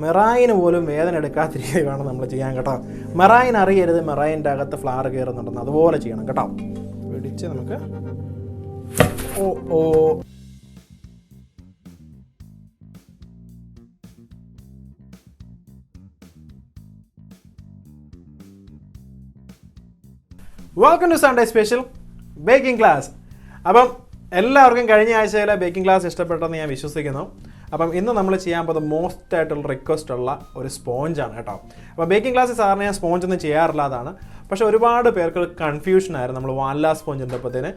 മെറായിന് പോലും വേദന എടുക്കാതിരിക്കുക വേണം നമ്മൾ ചെയ്യാൻ കേട്ടോ. മെറായിൻ അറിയരുത് മെറായിൻ്റെ അകത്ത് ഫ്ലവർ കയറുന്നുണ്ടെന്ന്, അതുപോലെ ചെയ്യണം കേട്ടോ. പിടിച്ച് നമുക്ക് welcome to Sunday special baking class. അപ്പം എല്ലാവർക്കും കഴിഞ്ഞ ആഴ്ചയിലെ ബേക്കിംഗ് ക്ലാസ് ഇഷ്ടപ്പെട്ടെന്ന് ഞാൻ വിശ്വസിക്കുന്നു. അപ്പം ഇന്ന് നമ്മൾ ചെയ്യാൻ പോകുന്നത് മോസ്റ്റ് ആയിട്ടുള്ള റിക്വസ്റ്റ് ഉള്ള ഒരു സ്പോഞ്ചാണ് കേട്ടോ. അപ്പോൾ ബേക്കിംഗ് ക്ലാസ്സിൽ സാറിന് ഞാൻ സ്പോഞ്ചൊന്നും ചെയ്യാറില്ല, അതാണ്. പക്ഷേ ഒരുപാട് പേർക്ക് കൺഫ്യൂഷനായിരുന്നു നമ്മൾ വാനില സ്പോഞ്ച് ഉണ്ടപ്പോഴത്തേന്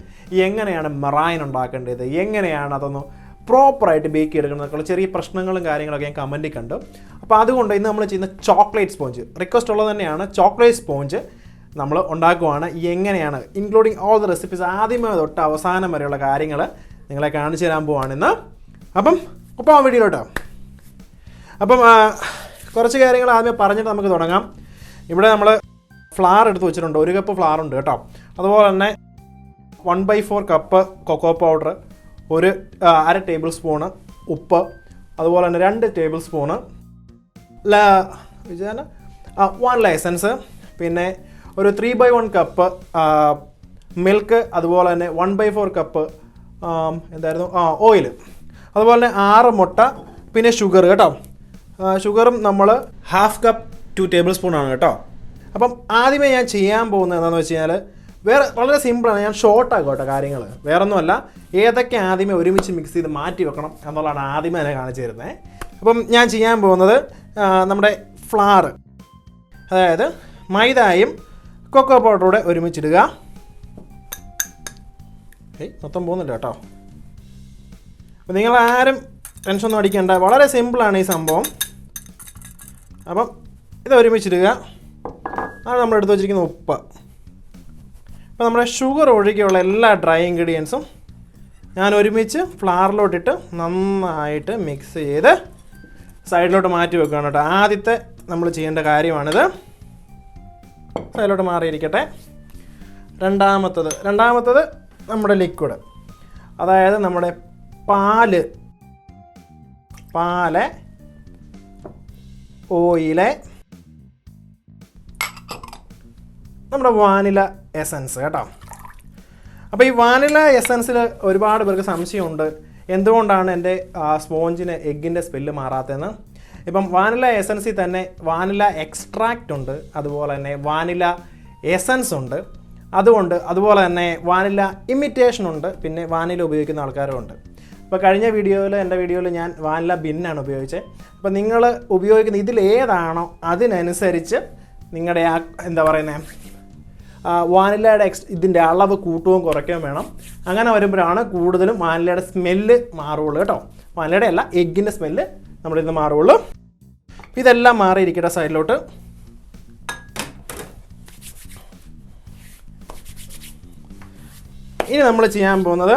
എങ്ങനെയാണ് മെറായിൻ ഉണ്ടാക്കേണ്ടത്, എങ്ങനെയാണ് അതൊന്ന് പ്രോപ്പറായിട്ട് ബേക്ക് ചെയ്തെടുക്കുന്നതൊക്കെയുള്ള ചെറിയ പ്രശ്നങ്ങളും കാര്യങ്ങളൊക്കെ ഞാൻ കമൻറ്റിൽ കണ്ടു. അപ്പോൾ അതുകൊണ്ട് ഇന്ന് നമ്മൾ ചെയ്യുന്ന ചോക്ലേറ്റ് സ്പോഞ്ച് റിക്വസ്റ്റ് ഉള്ളത് തന്നെയാണ്. ചോക്ലേറ്റ് സ്പോഞ്ച് നമ്മൾ ഉണ്ടാക്കുവാണ്. എങ്ങനെയാണ് ഇൻക്ലൂഡിങ് ഓൾ ദ റെസിപ്പീസ് ആദ്യമേ തൊട്ട് അവസാനം വരെയുള്ള കാര്യങ്ങൾ നിങ്ങളെ കാണിച്ചു തരാൻ പോവാണിന്ന്. അപ്പം ആ വീഡിയോയിലോട്ടോ. അപ്പം കുറച്ച് കാര്യങ്ങൾ ആദ്യമേ പറഞ്ഞിട്ട് നമുക്ക് തുടങ്ങാം. ഇവിടെ നമ്മൾ ഫ്ലവർ എടുത്ത് വെച്ചിട്ടുണ്ട്, 1 കപ്പ് ഫ്ലവർ ഉണ്ട് കേട്ടോ. അതുപോലെ തന്നെ 1/4 cup cocoa powder, 1/2 tablespoon ഉപ്പ്, അതുപോലെ തന്നെ 2 ടേബിൾ സ്പൂണ് വാനില എസൻസ്, പിന്നെ ഒരു 3/1 കപ്പ് മിൽക്ക്, അതുപോലെ തന്നെ 1/4 കപ്പ് ഓയിൽ, അതുപോലെ തന്നെ 6 മുട്ട, പിന്നെ ഷുഗർ കേട്ടോ. ഷുഗറും നമ്മൾ 1/2 കപ്പ് 2 ടേബിൾ സ്പൂണാണ് കേട്ടോ. അപ്പം ആദ്യമേ ഞാൻ ചെയ്യാൻ പോകുന്നത് എന്താണെന്ന് വെച്ച് കഴിഞ്ഞാൽ വളരെ സിമ്പിളാണ്, ഞാൻ ഷോർട്ടാക്കും കേട്ടോ കാര്യങ്ങൾ. വേറൊന്നുമല്ല, ഏതൊക്കെ ആദ്യമേ ഒരുമിച്ച് മിക്സ് ചെയ്ത് മാറ്റി വെക്കണം എന്നുള്ളതാണ് ആദ്യമേ തന്നെ കാണിച്ചു തരുന്നത്. അപ്പം ഞാൻ ചെയ്യാൻ പോകുന്നത് നമ്മുടെ ഫ്ലവർ, അതായത് മൈദയും കൊക്കോ പൗഡറൂടെ ഒരുമിച്ചിടുക. മൊത്തം പോകുന്നില്ല കേട്ടോ. അപ്പം നിങ്ങൾ ആരും ടെൻഷനൊന്നും അടിക്കേണ്ട, വളരെ സിമ്പിളാണ് ഈ സംഭവം. അപ്പം ഇത് ഒരുമിച്ചിടുക. അതാണ് നമ്മൾ എടുത്ത് വെച്ചിരിക്കുന്ന ഉപ്പ്. അപ്പോൾ നമ്മുടെ ഷുഗർ ഒഴികെയുള്ള എല്ലാ ഡ്രൈ ഇൻഗ്രീഡിയൻസും ഞാൻ ഒരുമിച്ച് ഫ്ലവറിലോട്ടിട്ട് നന്നായിട്ട് മിക്സ് ചെയ്ത് സൈഡിലോട്ട് മാറ്റി വെക്കുകയാണ് കേട്ടോ. ആദ്യത്തെ നമ്മൾ ചെയ്യേണ്ട കാര്യമാണിത്. സൈഡിലോട്ട് മാറിയിരിക്കട്ടെ. രണ്ടാമത്തത് നമ്മുടെ ലിക്വിഡ്, അതായത് നമ്മുടെ പാല്, ഓയില്, നമ്മുടെ വാനില എസൻസ് കേട്ടോ. അപ്പോൾ ഈ വാനില എസൻസിൽ ഒരുപാട് പേർക്ക് സംശയമുണ്ട്, എന്തുകൊണ്ടാണ് എൻ്റെ സ്പോഞ്ചിന് എഗ്ഗിൻ്റെ സ്മെല്ല് മാറാത്തതെന്ന്. ഇപ്പം വാനില എസൻസിൽ തന്നെ വാനില എക്സ്ട്രാക്റ്റ് ഉണ്ട്, അതുപോലെ തന്നെ വാനില എസൻസ് ഉണ്ട്, അതുപോലെ തന്നെ വാനില ഇമിറ്റേഷൻ ഉണ്ട്, പിന്നെ വാനില ഉപയോഗിക്കുന്ന ആൾക്കാരും ഉണ്ട്. അപ്പോൾ കഴിഞ്ഞ എൻ്റെ വീഡിയോയിൽ ഞാൻ വാനില ബിന്നാണ് ഉപയോഗിച്ചത്. അപ്പോൾ നിങ്ങൾ ഉപയോഗിക്കുന്ന ഇതിലേതാണോ അതിനനുസരിച്ച് നിങ്ങളുടെ വാനിലയുടെ ഇതിൻ്റെ അളവ് കൂട്ടുകയും കുറയ്ക്കുകയും വേണം. അങ്ങനെ വരുമ്പോഴാണ് കൂടുതലും വാനിലയുടെ സ്മെല്ല് മാറുള്ളൂ കേട്ടോ. വാനിലയുടെ അല്ല, എഗ്ഗിൻ്റെ സ്മെല്ല് നമ്മുടെ ഇത് മാറുള്ളൂ. ഇതെല്ലാം മാറിയിരിക്കട്ടെ സൈഡിലോട്ട്. ഇനി നമ്മൾ ചെയ്യാൻ പോകുന്നത്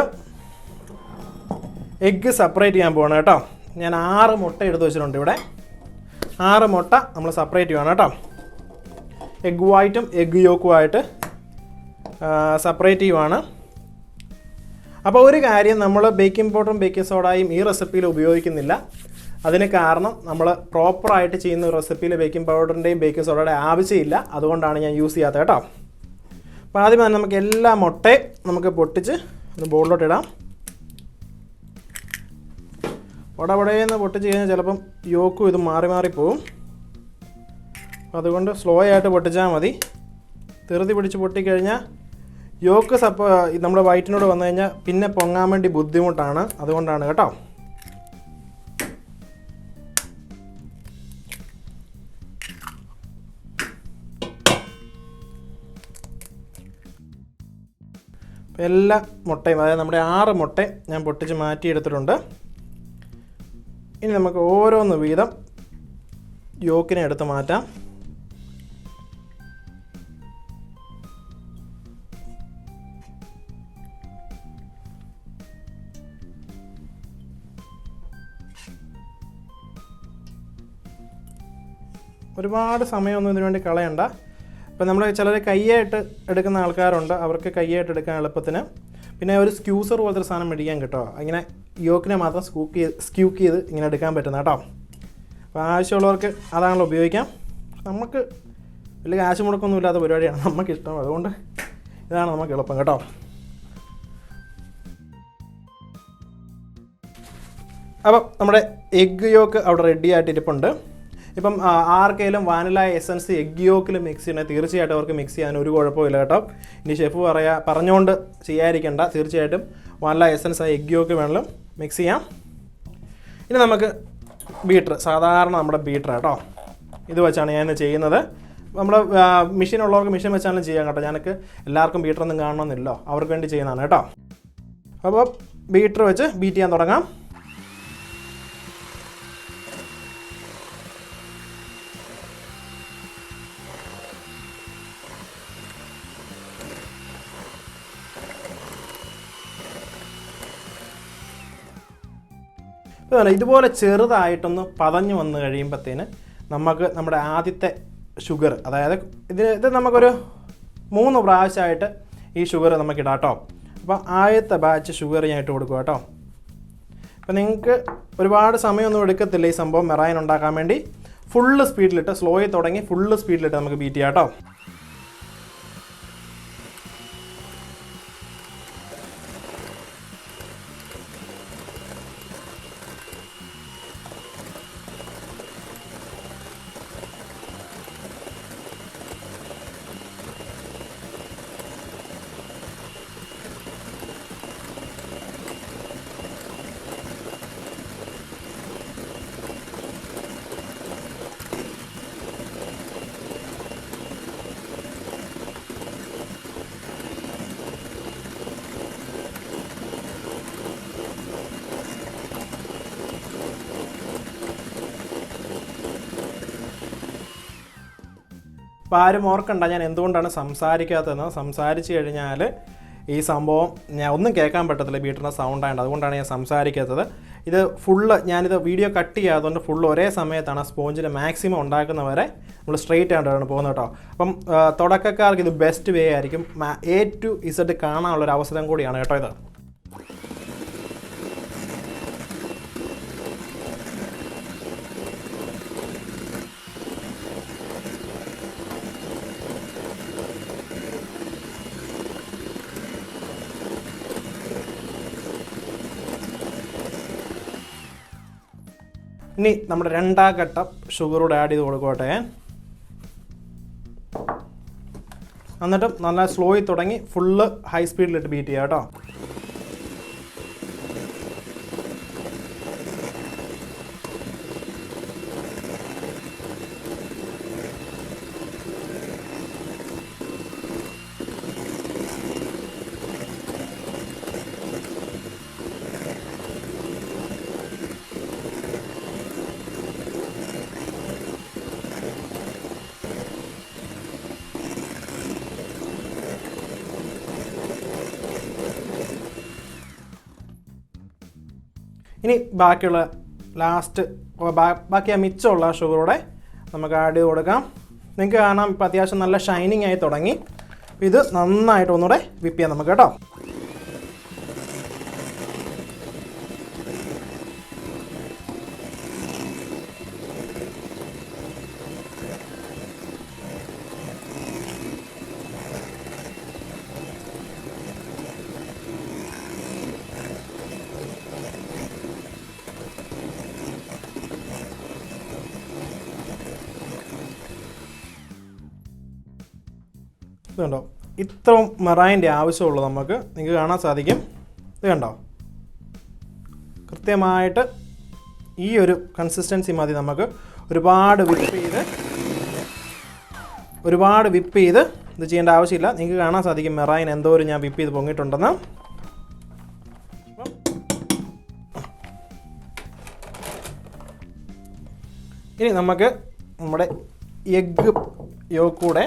എഗ്ഗ് സെപ്പറേറ്റ് ചെയ്യാൻ പോകണം കേട്ടോ. ഞാൻ 6 മുട്ട എടുത്ത് വെച്ചിട്ടുണ്ട് ഇവിടെ. 6 മുട്ട നമ്മൾ സെപ്പറേറ്റ് ചെയ്യണം കേട്ടോ. എഗ്ഗ് വൈറ്റും എഗ്ഗ് യോക്കുമായിട്ട് സെപ്പറേറ്റ് ചെയ്യുവാണ്. അപ്പോൾ ഒരു കാര്യം, നമ്മൾ ബേക്കിംഗ് പൗഡറും ബേക്കിംഗ് സോഡയും ഈ റെസിപ്പിയിൽ ഉപയോഗിക്കുന്നില്ല. അതിന് കാരണം നമ്മൾ പ്രോപ്പറായിട്ട് ചെയ്യുന്ന റെസിപ്പിയിൽ ബേക്കിംഗ് പൗഡറിൻ്റെയും ബേക്കിംഗ് സോഡയുടെയും ആവശ്യമില്ല, അതുകൊണ്ടാണ് ഞാൻ യൂസ് ചെയ്യാത്തത് കേട്ടോ. അപ്പോൾ ആദ്യം തന്നെ നമുക്ക് എല്ലാ മുട്ടയും നമുക്ക് പൊട്ടിച്ച് ഒന്ന് ബോളിലോട്ട് ഇടാം. വടവടയെന്ന് പൊട്ടിച്ച് കഴിഞ്ഞാൽ ചിലപ്പം യോക്കും ഇത് മാറിപ്പോവും. അതുകൊണ്ട് സ്ലോ ആയിട്ട് പൊട്ടിച്ചാൽ മതി. തെറുതി പിടിച്ച് പൊട്ടിക്കഴിഞ്ഞാൽ യോക്ക് നമ്മുടെ വയറ്റിനോട് വന്നു കഴിഞ്ഞാൽ പിന്നെ പൊങ്ങാൻ വേണ്ടി ബുദ്ധിമുട്ടാണ്, അതുകൊണ്ടാണ് കേട്ടോ. എല്ലാ മുട്ടയും, അതായത് നമ്മുടെ 6 മുട്ടയും ഞാൻ പൊട്ടിച്ച് മാറ്റിയെടുത്തിട്ടുണ്ട്. ഇനി നമുക്ക് ഓരോന്ന് വീതം യോക്കിനെ എടുത്ത് മാറ്റാം. ഒരുപാട് സമയമൊന്നും ഇതിനു വേണ്ടി കളയണ്ട. ഇപ്പം നമ്മൾ ചിലർ കയ്യായിട്ട് എടുക്കുന്ന ആൾക്കാരുണ്ട്, അവർക്ക് കയ്യായിട്ട് എടുക്കാൻ എളുപ്പത്തിന്. പിന്നെ ഒരു സ്ക്യൂസർ പോലത്തെ ഒരു സാധനം മേടിക്കാൻ കിട്ടുമോ, ഇങ്ങനെ യോക്കിനെ മാത്രം സ്ക്യൂക്ക് ചെയ്ത് ഇങ്ങനെ എടുക്കാൻ പറ്റുന്ന കേട്ടോ. അപ്പോൾ ആവശ്യമുള്ളവർക്ക് അതാണല്ലോ ഉപയോഗിക്കാം. നമുക്ക് വലിയ കാശ് മുടക്കൊന്നും ഇല്ലാത്ത പരിപാടിയാണ് നമുക്കിഷ്ടം, അതുകൊണ്ട് ഇതാണ് നമുക്ക് എളുപ്പം കേട്ടോ. അപ്പം നമ്മുടെ എഗ്ഗ് യോക്ക് അവിടെ റെഡി ആയിട്ട് ഇരിപ്പുണ്ട്. ഇപ്പം ആർക്കെങ്കിലും വാനില എസൻസ് എഗ്ഗ് യോക്കിൽ മിക്സ് ചെയ്യണേ തീർച്ചയായിട്ടും അവർക്ക് മിക്സ് ചെയ്യാൻ ഒരു കുഴപ്പമില്ല കേട്ടോ. ഇനി ഷെഫ് പറഞ്ഞുകൊണ്ട് ചെയ്യാതിരിക്കേണ്ട, തീർച്ചയായിട്ടും വാനില എസൻസ് ആ എഗ്ഗ് യോക്ക് വേണമെങ്കിലും മിക്സ് ചെയ്യാം. ഇനി നമുക്ക് ബീറ്റർ, സാധാരണ നമ്മുടെ ബീറ്റർ കേട്ടോ, ഇത് വെച്ചാണ് ഞാൻ ചെയ്യുന്നത്. നമ്മുടെ മെഷീൻ ഉള്ളവർക്ക് മെഷീൻ വെച്ചാലും ചെയ്യാം കേട്ടോ. ഞാനൊക്കെ എല്ലാവർക്കും ബീറ്ററൊന്നും കാണണമെന്നില്ലോ, അവർക്ക് വേണ്ടി ചെയ്യുന്നതാണ് കേട്ടോ. അപ്പോൾ ബീറ്റർ വെച്ച് ബീറ്റ് ചെയ്യാൻ തുടങ്ങാം. ഇതുപോലെ ചെറുതായിട്ടൊന്ന് പതഞ്ഞ് വന്ന് കഴിയുമ്പോഴത്തേന് നമുക്ക് നമ്മുടെ ആദ്യത്തെ ഷുഗർ, അതായത് ഇത് നമുക്കൊരു 3 പ്രാവശ്യമായിട്ട് ഈ ഷുഗർ നമുക്കിടാം കേട്ടോ. അപ്പോൾ ആദ്യത്തെ ബാച്ച് ഷുഗർ ഞാൻ ഇട്ട് കൊടുക്കുക കേട്ടോ. അപ്പോൾ നിങ്ങൾക്ക് ഒരുപാട് സമയമൊന്നും എടുക്കത്തില്ല ഈ സംഭവം മെറൈൻ ഉണ്ടാക്കാൻ വേണ്ടി. ഫുള്ള് സ്പീഡിലിട്ട്, സ്ലോയിൽ തുടങ്ങി ഫുള്ള് സ്പീഡിലിട്ട് നമുക്ക് ബീറ്റ് ചെയ്യാം കേട്ടോ. അപ്പോൾ ആരും ഓർക്കണ്ട ഞാൻ എന്തുകൊണ്ടാണ് സംസാരിക്കാത്തതെന്ന്. സംസാരിച്ച് കഴിഞ്ഞാൽ ഈ സംഭവം ഞാൻ ഒന്നും കേൾക്കാൻ പറ്റത്തില്ല, ബീറ്ററിൻ്റെ സൗണ്ട് ആയതുകൊണ്ട്. അതുകൊണ്ടാണ് ഞാൻ സംസാരിക്കാത്തത്. ഇത് ഫുള്ള് ഞാനിത് വീഡിയോ കട്ട് ചെയ്യാത്തതുകൊണ്ട് ഫുള്ള് ഒരേ സമയത്താണ് സ്പോഞ്ചിൽ മാക്സിമം ഉണ്ടാക്കുന്നവരെ നമ്മൾ സ്ട്രെയിറ്റ് ആയിട്ടാണ് പോകുന്നത് കേട്ടോ. അപ്പം തുടക്കക്കാർക്ക് ഇത് ബെസ്റ്റ് വേ ആയിരിക്കും. A to Z കാണാനുള്ളൊരു അവസരം കൂടിയാണ് കേട്ടോ ഇത്. ഇനി നമ്മുടെ 2ാം ഘട്ടം ഷുഗറൂടെ ആഡ് ചെയ്ത് കൊടുക്കട്ടെ. എന്നിട്ടും നല്ല സ്ലോയിൽ തുടങ്ങി ഫുള്ള് ഹൈ സ്പീഡിലിട്ട് ബീറ്റ് ചെയ്യാം കേട്ടോ. ഇനി ബാക്കിയുള്ള ബാക്കി ആ മിച്ചമുള്ള ഷുഗറൂടെ നമുക്ക് ആഡ് ചെയ്ത് കൊടുക്കാം. നിങ്ങൾക്ക് കാണാം ഇപ്പോൾ അത്യാവശ്യം നല്ല ഷൈനിങ് ആയി തുടങ്ങി. ഇത് നന്നായിട്ട് ഒന്നുകൂടെ വിപ്പ് ചെയ്യാം നമുക്ക് കേട്ടോ. ഇതുണ്ടോ, ഇത്രയും മെറൈൻ്റെ ആവശ്യമുള്ളൂ നമുക്ക്. നിങ്ങൾക്ക് കാണാൻ സാധിക്കും. ഇത് കണ്ടോ, കൃത്യമായിട്ട് ഈ ഒരു കൺസിസ്റ്റൻസി മതി നമുക്ക്. ഒരുപാട് വിപ്പ് ചെയ്ത് ഇത് ചെയ്യേണ്ട ആവശ്യമില്ല. നിങ്ങൾക്ക് കാണാൻ സാധിക്കും മെറൈൻ എന്തോരം ഞാൻ വിപ്പ് ചെയ്ത് പൊങ്ങിയിട്ടുണ്ടെന്ന്. ഇനി നമുക്ക് നമ്മുടെ എഗ്ഗ് യോക്കൂടെ,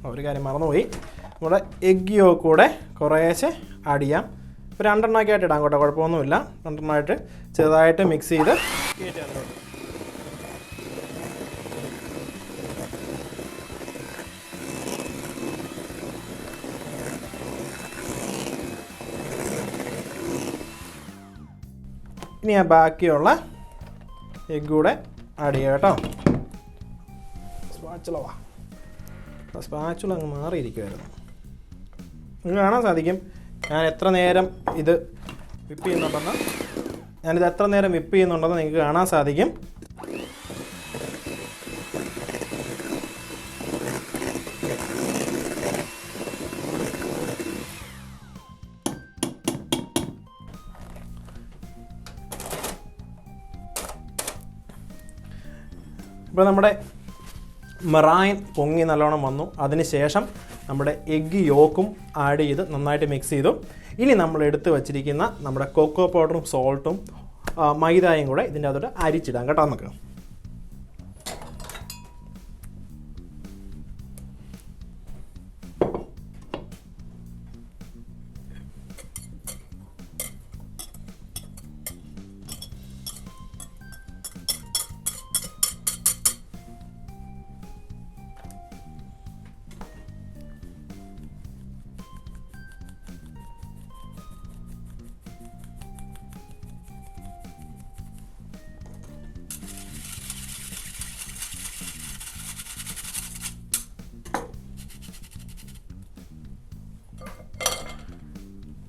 ഒരു കാര്യം മറന്നുപോയി, നമ്മുടെ എഗ്ഗ് യോക്കൂടെ കുറേശ്ശെ ആഡ് ചെയ്യാം. ഇപ്പോൾ 2 എണ്ണമൊക്കെ ആയിട്ട് ഇടാം കേട്ടോ, കുഴപ്പമൊന്നുമില്ല. 2 എണ്ണമായിട്ട് ചെറുതായിട്ട് മിക്സ് ചെയ്ത് കയറ്റാറുണ്ട്. ഇനി ആ ബാക്കിയുള്ള എഗ്ഗ് കൂടെ ആഡ് ചെയ്യുക കേട്ടോ. സ്പാച്ചുല അങ്ങ് മാറിയിരിക്കുമായിരുന്നു. നിങ്ങൾക്ക് കാണാൻ സാധിക്കും ഞാൻ എത്ര നേരം ഇത് വിപ്പ് ചെയ്യുന്നുണ്ടെന്ന്. ഞാനിത് എത്ര നേരം വിപ്പ് ചെയ്യുന്നുണ്ടെന്ന് നിങ്ങൾക്ക് കാണാൻ സാധിക്കും. ഇപ്പോൾ നമ്മുടെ മെറായിൻ പൊങ്ങി നല്ലോണം വന്നു. അതിനുശേഷം നമ്മുടെ എഗ്ഗ് യോക്കും ആഡ് ചെയ്ത് നന്നായിട്ട് മിക്സ് ചെയ്തു. ഇനി നമ്മൾ എടുത്ത് വച്ചിരിക്കുന്ന നമ്മുടെ കൊക്കോ പൗഡറും സോൾട്ടും മൈദയും കൂടെ ഇതിൻ്റെ അകത്തോട്ട് അരിച്ചിടാം കേട്ടോ. നമുക്ക്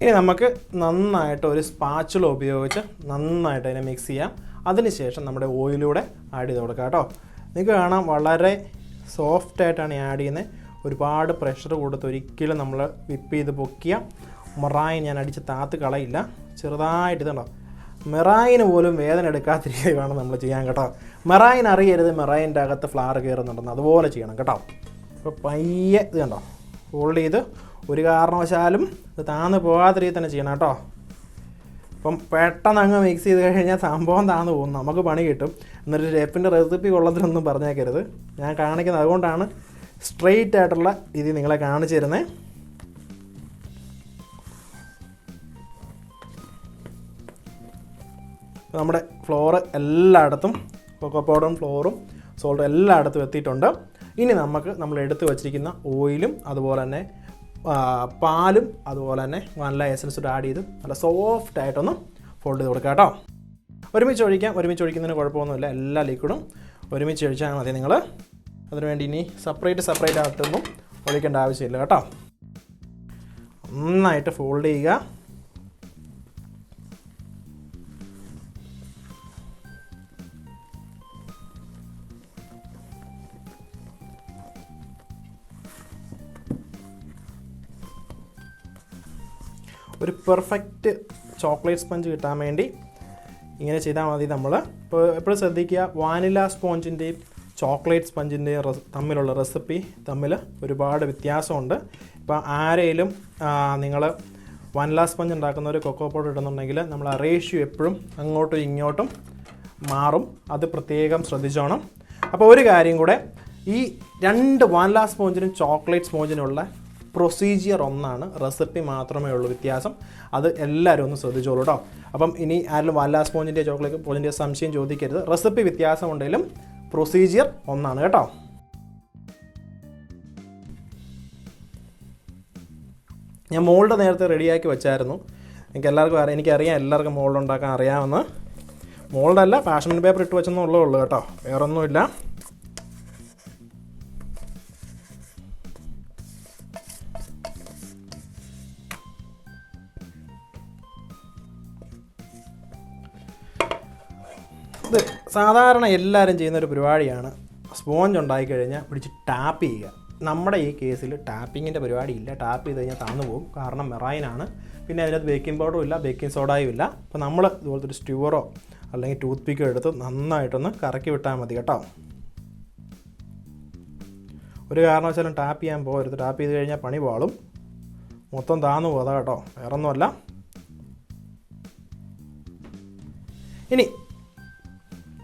ഇനി നമുക്ക് നന്നായിട്ട് ഒരു സ്പാച്ചുല ഉപയോഗിച്ച് നന്നായിട്ട് അതിനെ മിക്സ് ചെയ്യാം. അതിനുശേഷം നമ്മുടെ ഓയിലൂടെ ആഡ് ചെയ്ത് കൊടുക്കാം കേട്ടോ. നിങ്ങൾക്ക് കാണാം വളരെ സോഫ്റ്റായിട്ടാണ് ആഡ് ചെയ്യുന്നത്. ഒരുപാട് പ്രഷർ കൊടുത്ത് ഒരിക്കലും നമ്മൾ വിപ്പ് ചെയ്ത് പൊക്കിയ മെറായിൻ ഞാൻ അടിച്ച് താത്ത് കളയില്ല. ചെറുതായിട്ട് ഇതുണ്ടോ, മെറായിന് പോലും വേദന എടുക്കാത്ത രീതി വേണം നമ്മൾ ചെയ്യാൻ കേട്ടോ. മെറായിൻ അറിയരുത് മെറായിൻ്റെ അകത്ത് ഫ്ലവർ കയറുന്നുണ്ടെന്ന്, അതുപോലെ ചെയ്യണം കേട്ടോ. അപ്പോൾ പയ്യെ ഇത് കണ്ടോ ഹോൾഡ് ചെയ്ത് ഒരു കാരണവശാലും ഇത് താന്ന് പോകാത്ത രീതി തന്നെ ചെയ്യണം കേട്ടോ. അപ്പം പെട്ടെന്ന് അങ്ങ് മിക്സ് ചെയ്ത് കഴിഞ്ഞാൽ സംഭവം താന്ന് പോകും, നമുക്ക് പണി കിട്ടും. എന്നിട്ട് ഷെഫിൻ്റെ റെസിപ്പി കൊള്ളത്തിലൊന്നും പറഞ്ഞേക്കരുത്. ഞാൻ കാണിക്കുന്നത് അതുകൊണ്ടാണ് സ്ട്രെയിറ്റ് ആയിട്ടുള്ള രീതി നിങ്ങളെ കാണിച്ചു തരുന്നത്. നമ്മുടെ ഫ്ലോറ് എല്ലായിടത്തും കൊക്കോ പൗഡറും ഫ്ലോറും സോൾട്ടും എല്ലായിടത്തും എത്തിയിട്ടുണ്ട്. ഇനി നമ്മൾ എടുത്ത് വച്ചിരിക്കുന്ന ഓയിലും അതുപോലെ തന്നെ പാലും അതുപോലെ തന്നെ നല്ല എസൻസ് ആഡ് ചെയ്ത് നല്ല സോഫ്റ്റായിട്ടൊന്ന് ഫോൾഡ് ചെയ്ത് കൊടുക്കുക കേട്ടോ. ഒരുമിച്ച് ഒഴിക്കുന്നതിന് കുഴപ്പമൊന്നുമില്ല. എല്ലാ ലിക്വിഡും ഒരുമിച്ച് ഒഴിച്ചാൽ മതി നിങ്ങൾ. അതിനുവേണ്ടി ഇനി സെപ്പറേറ്റ് ആയിട്ടൊന്നും ഒഴിക്കേണ്ട ആവശ്യമില്ല കേട്ടോ. നന്നായിട്ട് ഫോൾഡ് ചെയ്യുക. ഒരു പെർഫെക്റ്റ് ചോക്ലേറ്റ് സ്പഞ്ച് കിട്ടാൻ വേണ്ടി ഇങ്ങനെ ചെയ്താൽ മതി. നമ്മൾ ഇപ്പോൾ എപ്പോഴും ശ്രദ്ധിക്കുക, വാനില സ്പോഞ്ചിൻ്റെയും ചോക്ലേറ്റ് സ്പഞ്ചിൻ്റെയും തമ്മിലുള്ള റെസിപ്പി തമ്മിൽ ഒരുപാട് വ്യത്യാസമുണ്ട്. ഇപ്പോൾ ആരെങ്കിലും നിങ്ങൾ വാനില സ്പഞ്ച് ഉണ്ടാക്കുന്ന ഒരു കൊക്കോ പൗഡർ ഇടുന്നുണ്ടെങ്കിൽ നമ്മൾ ആ റേഷ്യോ എപ്പോഴും അങ്ങോട്ടും ഇങ്ങോട്ടും മാറും. അത് പ്രത്യേകം ശ്രദ്ധിച്ചോണം. അപ്പോൾ ഒരു കാര്യം കൂടെ, ഈ രണ്ട് വാനില സ്പോഞ്ചിനും ചോക്ലേറ്റ് സ്പോഞ്ചിനുള്ള പ്രൊസീജിയർ ഒന്നാണ്, റെസിപ്പി മാത്രമേ ഉള്ളൂ വ്യത്യാസം. അത് എല്ലാവരും ഒന്ന് ശ്രദ്ധിച്ചോളൂ കേട്ടോ. അപ്പം ഇനി ആരെങ്കിലും വാനില സ്പോഞ്ചിൻ്റെ ചോക്ലേറ്റ് സ്പോഞ്ചിൻ്റെ സംശയം ചോദിക്കരുത്. റെസിപ്പി വ്യത്യാസം ഉണ്ടെങ്കിലും പ്രൊസീജിയർ ഒന്നാണ് കേട്ടോ. ഞാൻ മോൾഡ് നേരത്തെ റെഡിയാക്കി വെച്ചായിരുന്നു. എനിക്കറിയാം എല്ലാവർക്കും മോൾഡ് ഉണ്ടാക്കാൻ അറിയാമെന്ന്. മോൾഡല്ല, പാഷൻമെൻറ്റ് പേപ്പർ ഇട്ട് വെച്ചെന്നുള്ളേ ഉള്ളൂ കേട്ടോ, വേറൊന്നുമില്ല. ഇത് സാധാരണ എല്ലാവരും ചെയ്യുന്നൊരു പരിപാടിയാണ്. സ്പോഞ്ച് ഉണ്ടായിക്കഴിഞ്ഞാൽ പിടിച്ച് ടാപ്പ് ചെയ്യുക. നമ്മുടെ ഈ കേസിൽ ടാപ്പിങ്ങിൻ്റെ പരിപാടിയില്ല. ടാപ്പ് ചെയ്ത് കഴിഞ്ഞാൽ താന്നു പോകും, കാരണം മെറായിനാണ്. പിന്നെ അതിനകത്ത് ബേക്കിംഗ് പൗഡറും ഇല്ല, ബേക്കിംഗ് സോഡയും ഇല്ല. അപ്പോൾ നമ്മൾ ഇതുപോലത്തെ ഒരു സ്റ്റ്യൂവറോ അല്ലെങ്കിൽ ടൂത്ത് പിക്കോ എടുത്ത് നന്നായിട്ടൊന്ന് കറക്കി വിട്ടാൽ മതി കേട്ടോ. ഒരു കാരണവശാലും ടാപ്പ് ചെയ്യാൻ പോകരുത്. ടാപ്പ് ചെയ്ത് കഴിഞ്ഞാൽ പണി പാളും, മൊത്തം താന്നു പോകാം കേട്ടോ, വേറൊന്നുമല്ല. ഇനി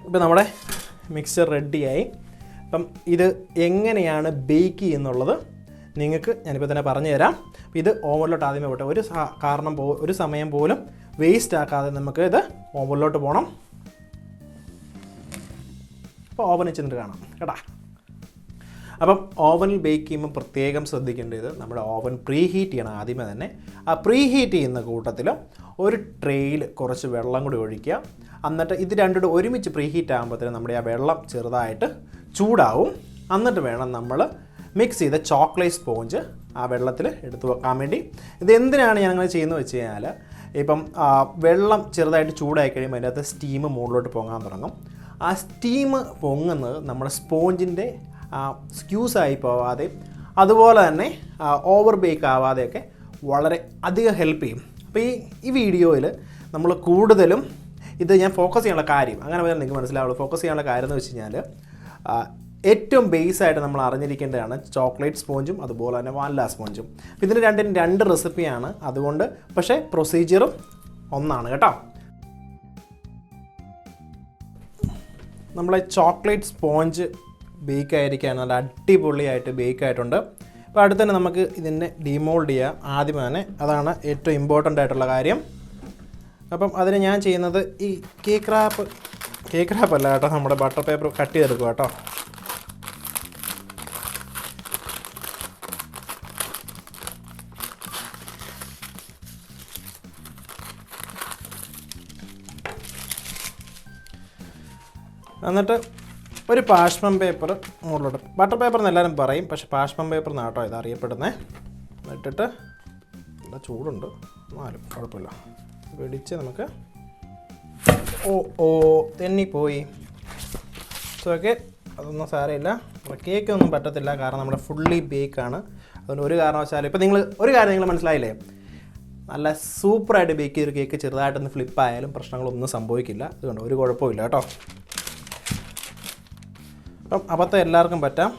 ഇപ്പം നമ്മുടെ മിക്സ്ചർ റെഡിയായി. അപ്പം ഇത് എങ്ങനെയാണ് ബേക്ക് ചെയ്യുന്നുള്ളത് നിങ്ങൾക്ക് ഞാനിപ്പോൾ തന്നെ പറഞ്ഞു തരാം. ഇത് ഓവനിലോട്ട് ആദ്യമേ പോട്ടെ. ഒരു സമയം പോലും വേസ്റ്റ് ആക്കാതെ നമുക്ക് ഇത് ഓവനിലോട്ട് പോകണം. അപ്പോൾ ഓവനിൽ ചെന്നിട്ട് കാണാം കേട്ടാ. അപ്പം ഓവനിൽ ബേക്ക് ചെയ്യുമ്പോൾ പ്രത്യേകം ശ്രദ്ധിക്കേണ്ടത്, നമ്മുടെ ഓവൻ പ്രീ ഹീറ്റ് ചെയ്യണം ആദ്യമേ തന്നെ. ആ പ്രീ ഹീറ്റ് ചെയ്യുന്ന കൂട്ടത്തിൽ ഒരു ട്രേയിൽ കുറച്ച് വെള്ളം കൂടി ഒഴിക്കുക. എന്നിട്ട് ഇത് രണ്ടും ഒരുമിച്ച് പ്രീ ഹീറ്റ് ആകുമ്പോഴത്തേനും നമ്മുടെ ആ വെള്ളം ചെറുതായിട്ട് ചൂടാവും. എന്നിട്ട് വേണം നമ്മൾ മിക്സ് ചെയ്ത ചോക്ലേറ്റ് സ്പോഞ്ച് ആ വെള്ളത്തിൽ എടുത്ത് വെക്കാൻ വേണ്ടി. ഇത് എന്തിനാണ് ഞാനങ്ങനെ ചെയ്യുന്നത് വെച്ച് കഴിഞ്ഞാൽ, ഇപ്പം വെള്ളം ചെറുതായിട്ട് ചൂടായി കഴിയുമ്പോൾ അതിൻ്റെ അകത്ത് സ്റ്റീം മുകളിലോട്ട് പൊങ്ങാൻ തുടങ്ങും. ആ സ്റ്റീം പൊങ്ങുന്നത് നമ്മുടെ സ്പോഞ്ചിൻ്റെ സ്ക്യൂസായി പോവാതെ അതുപോലെ തന്നെ ഓവർ ബേക്ക് ആവാതെയൊക്കെ വളരെ അധികം ഹെൽപ്പ് ചെയ്യും. അപ്പോൾ ഈ വീഡിയോയിൽ നമ്മൾ കൂടുതലും ഇത് ഞാൻ ഫോക്കസ് ചെയ്യാനുള്ള കാര്യം, അങ്ങനെ പറഞ്ഞാൽ നിങ്ങൾക്ക് മനസ്സിലാവുള്ളൂ. ഫോക്കസ് ചെയ്യാനുള്ള കാര്യം എന്ന് വെച്ച് കഴിഞ്ഞാൽ ഏറ്റവും ബേസായിട്ട് നമ്മൾ അറിഞ്ഞിരിക്കേണ്ടതാണ് ചോക്ലേറ്റ് സ്പോഞ്ചും അതുപോലെ തന്നെ വാനില സ്പോഞ്ചും. അപ്പോൾ ഇതിന് രണ്ടിനും രണ്ട് റെസിപ്പിയാണ്, അതുകൊണ്ട് പക്ഷേ പ്രൊസീജിയറും ഒന്നാണ് കേട്ടോ. നമ്മളെ ചോക്ലേറ്റ് സ്പോഞ്ച് ബേക്ക് ആയിരിക്കുകയാണ്, നല്ല അടിപൊളിയായിട്ട് ബേക്ക് ആയിട്ടുണ്ട്. അപ്പോൾ അടുത്ത് തന്നെ നമുക്ക് ഇതിനെ ഡിമോൾഡ് ചെയ്യാം ആദ്യം തന്നെ, അതാണ് ഏറ്റവും ഇമ്പോർട്ടൻ്റ് ആയിട്ടുള്ള കാര്യം. അപ്പം അതിന് ഞാൻ ചെയ്യുന്നത് ഈ കേക്ക് റാപ്പ് അല്ല കേട്ടോ, നമ്മുടെ ബട്ടർ പേപ്പർ കട്ട് ചെയ്തെടുക്കുക കേട്ടോ. എന്നിട്ട് ഒരു പാഷ്മം പേപ്പർ മുകളിലോട്ട്, ബട്ടർ പേപ്പർ എന്ന് എല്ലാവരും പറയും, പക്ഷേ പാഷ്മം പേപ്പർ എന്നാട്ടോ ഇത് അറിയപ്പെടുന്നത്. ഇട്ടിട്ട് നല്ല ചൂടുണ്ട് എന്നാലും കുഴപ്പമില്ല, പിടിച്ച് നമുക്ക് തെന്നിപ്പോയി. സോ ഓക്കെ, അതൊന്നും സാരമില്ല. കേക്കൊന്നും പറ്റത്തില്ല, കാരണം നമ്മുടെ ഫുള്ളി ബേക്കാണ്. അതുകൊണ്ട് ഒരു കാരണവശാലും ഇപ്പോൾ ഒരു കാര്യം നിങ്ങൾ മനസ്സിലായില്ലേ, നല്ല സൂപ്പറായിട്ട് ബേക്ക് ചെയ്തൊരു കേക്ക് ചെറുതായിട്ടൊന്ന് ഫ്ലിപ്പായാലും പ്രശ്നങ്ങളൊന്നും സംഭവിക്കില്ല. അതുകൊണ്ട് ഒരു കുഴപ്പമില്ല കേട്ടോ. അപ്പം അബദ്ധം എല്ലാവർക്കും പറ്റാം,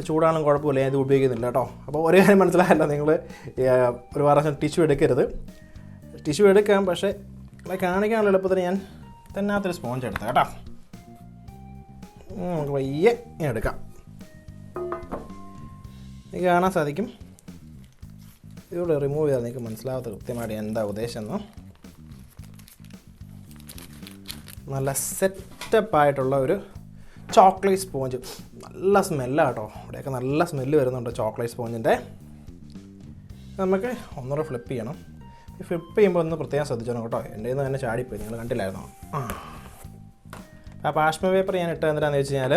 ചൂടാണെങ്കിലും കുഴപ്പമില്ല, ഞാൻ ഇത് ഉപയോഗിക്കുന്നില്ല കേട്ടോ. അപ്പോൾ ഒരു കാര്യം മനസ്സിലായല്ലോ, നിങ്ങൾ ഒരു പ്രാവശ്യം ടിഷ്യൂ എടുക്കരുത്. ടിഷ്യൂ എടുക്കാം, പക്ഷേ ഇവിടെ കാണിക്കാനുള്ള എളുപ്പത്തിന് ഞാൻ തന്നാത്തൊരു സ്പോഞ്ച് എടുത്താൽ കേട്ടോ. നമുക്ക് വയ്യെ ഞാൻ എടുക്കാം. എനിക്ക് കാണാൻ സാധിക്കും, ഇതിലൂടെ റിമൂവ് ചെയ്താൽ നിങ്ങൾക്ക് മനസ്സിലാവാത്ത കൃത്യമായിട്ട് എന്താ ഉദ്ദേശം എന്ന്. നല്ല സെറ്റപ്പായിട്ടുള്ള ഒരു ചോക്ലേറ്റ് സ്പോഞ്ച്, നല്ല സ്മെല്ലാണ് കേട്ടോ. ഇവിടെയൊക്കെ നല്ല സ്മെല്ല് വരുന്നുണ്ട് ചോക്ലേറ്റ് സ്പോഞ്ചിൻ്റെ. നമുക്ക് ഒന്നുകൂടെ ഫ്ലിപ്പ് ചെയ്യണം. ഫ്ലിപ്പ് ചെയ്യുമ്പോൾ ഒന്ന് പ്രത്യേകം ശ്രദ്ധിച്ചോണം കേട്ടോ, എൻ്റെ നിന്ന് തന്നെ ചാടിപ്പോയി, നിങ്ങൾ കണ്ടില്ലായിരുന്നോ? ആ പാഷ്മ പേപ്പർ ഞാൻ ഇട്ടത് എന്തിനാണെന്ന് വെച്ച് കഴിഞ്ഞാൽ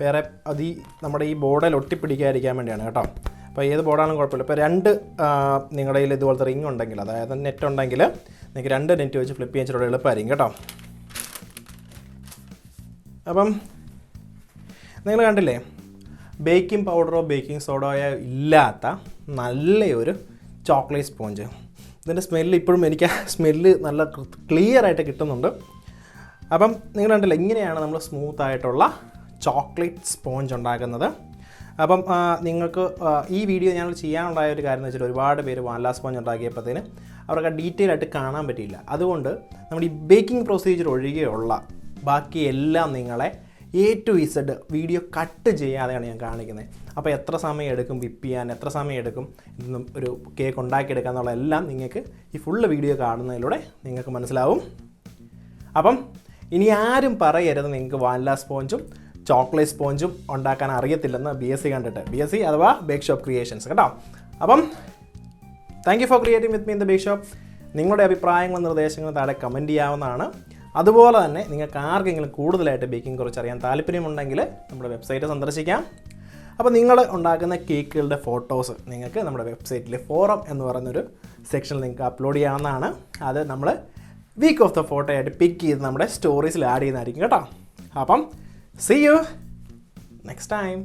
വേറെ അത് നമ്മുടെ ഈ ബോർഡിൽ ഒട്ടിപ്പിടിക്കാതിരിക്കാൻ വേണ്ടിയാണ് കേട്ടോ. അപ്പോൾ ഏത് ബോർഡാണെങ്കിലും കുഴപ്പമില്ല. ഇപ്പോൾ നിങ്ങളുടെ കയ്യിൽ ഇതുപോലത്തെ റിങ് ഉണ്ടെങ്കിൽ, അതായത് നെറ്റ് ഉണ്ടെങ്കിൽ നിങ്ങൾക്ക് 2 നെറ്റ് വെച്ച് ഫ്ലിപ്പ് ചെയ്യാൻ എളുപ്പമായിരിക്കും കേട്ടോ. അപ്പം നിങ്ങൾ കണ്ടില്ലേ, ബേക്കിംഗ് പൗഡറോ ബേക്കിംഗ് സോഡയോ ഇല്ലാത്ത നല്ലൊരു ചോക്ലേറ്റ് സ്പോഞ്ച്. ഇതിൻ്റെ സ്മെല്ല് ഇപ്പോഴും എനിക്ക് സ്മെല്ല് നല്ല ക്ലിയറായിട്ട് കിട്ടുന്നുണ്ട്. അപ്പം നിങ്ങൾ കണ്ടില്ലേ, ഇങ്ങനെയാണ് നമ്മൾ സ്മൂത്തായിട്ടുള്ള ചോക്ലേറ്റ് സ്പോഞ്ച് ഉണ്ടാക്കുന്നത്. അപ്പം നിങ്ങൾക്ക് ഈ വീഡിയോ ഞങ്ങൾ ചെയ്യാനുണ്ടായ ഒരു കാര്യം എന്ന് വെച്ചാൽ, ഒരുപാട് പേര് വാനില സ്പോഞ്ച് ഉണ്ടാക്കിയപ്പോഴത്തേന് അവർക്ക് ഡീറ്റെയിൽ ആയിട്ട് കാണാൻ പറ്റിയില്ല. അതുകൊണ്ട് നമ്മുടെ ഈ ബേക്കിംഗ് പ്രൊസീജിയർ ഒഴികെയുള്ള ബാക്കി എല്ലാം നിങ്ങളെ A to Z video cut ചെയ്യാതെയാണ് ഞാൻ കാണിക്കുന്നത്. അപ്പോൾ എത്ര സമയം എടുക്കും വിപ്പ് ചെയ്യാൻ, എത്ര സമയം എടുക്കും ഒരു കേക്ക് ഉണ്ടാക്കിയെടുക്കുക എന്നുള്ള എല്ലാം നിങ്ങൾക്ക് ഈ ഫുള്ള് വീഡിയോ കാണുന്നതിലൂടെ നിങ്ങൾക്ക് മനസ്സിലാവും. അപ്പം ഇനി ആരും പറയരുത് നിങ്ങൾക്ക് വാനില സ്പോഞ്ചും ചോക്ലേറ്റ് സ്പോഞ്ചും ഉണ്ടാക്കാൻ അറിയത്തില്ലെന്ന് BSc കണ്ടിട്ട്. BSc അഥവാ ബേക്ക്ഷോപ്പ് ക്രിയേഷൻസ് കേട്ടോ. അപ്പം thank you for creating with me in the bakeshop. നിങ്ങളുടെ അഭിപ്രായങ്ങളും നിർദ്ദേശങ്ങളും താഴെ കമൻറ്റ് ചെയ്യാവുന്നതാണ്. അതുപോലെ തന്നെ നിങ്ങൾക്ക് ആർക്കെങ്കിലും കൂടുതലായിട്ട് ബേക്കിംഗ് കുറിച്ച് അറിയാൻ താല്പര്യമുണ്ടെങ്കിൽ നമ്മുടെ വെബ്സൈറ്റ് സന്ദർശിക്കാം. അപ്പോൾ നിങ്ങൾ ഉണ്ടാക്കുന്ന കേക്കുകളുടെ ഫോട്ടോസ് നിങ്ങൾക്ക് നമ്മുടെ വെബ്സൈറ്റിൽ ഫോറം എന്ന് പറയുന്നൊരു സെക്ഷനിൽ നിങ്ങൾക്ക് അപ്ലോഡ് ചെയ്യാവുന്നതാണ്. അത് നമ്മൾ വീക്ക് ഓഫ് ദ ഫോട്ടോ ആയിട്ട് പിക്ക് ചെയ്ത് നമ്മുടെ സ്റ്റോറീസിൽ ആഡ് ചെയ്യുന്നതായിരിക്കും കേട്ടോ. അപ്പം see you next time.